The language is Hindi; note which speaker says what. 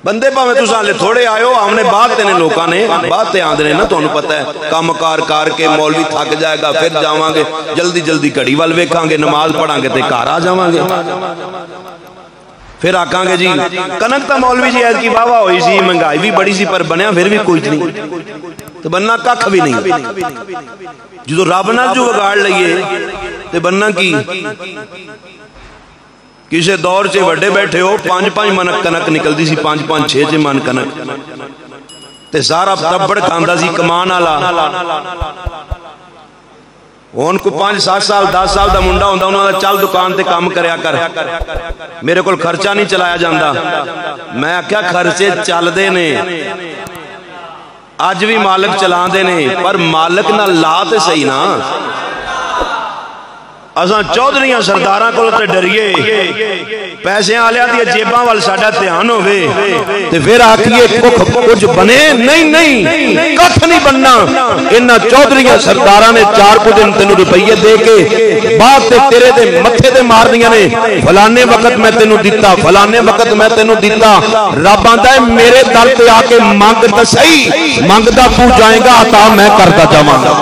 Speaker 1: बंदे भावें तुस हाले थोड़े आयो, हमने बात ने लोगों ने बात आंदे ने ना, तुहानू पता है काम कार करके मौलवी थक जाएगा, फिर जावांगे जल्दी जल्दी घड़ी वाल वेखांगे, नमाज पढ़ांगे ते घर आ जावांगे, फिर आकांगे जी कनक तो मौलवी जी ऐसी वाहवा हुई सी, महंगाई भी बड़ी सी, पर बनया फिर भी कुछ नहीं, तो बनना कख भी नहीं। जो रब नाल जो विगाड़ लईए तो बनना की। किसी दौर से वड्डे बैठे हो 5-5 मन कनक निकलती सी, 5-5 6 मन कनक, ते सारा टब्बड़ खांदा सी कमान वाला। हुण कोई 5-7 साल 10 साल का मुंडा हुंदा, उन्होंने चल दुकान ते काम करया कर, मेरे को खर्चा नहीं चलाया जाता। मैं आख्या खर्चे चलते ने, अज भी मालिक चलाते ने, पर मालिक ना ला ते सही ना। असां चौधरियां सरदारां कोल ते डरिए, पैसे वालियां दी जेबां वाल साडा ध्यान होवे ते फिर आखिए कुछ बने, नहीं नहीं कख नहीं बनना। इन्हां चौधरियां सरदारां ने 4 कुछ दिन तेनू रुपये दे के बाद ते तेरे दे मत्थे ते मार दियां ने, फलाने वक्त मैं तेनू दिता, फलाने वक्त मैं तेनू दिता। रब आंदा है मेरे दर ते आके मंग तो सही, मंगदा तू जाएगा अता मैं करदा जावांगा।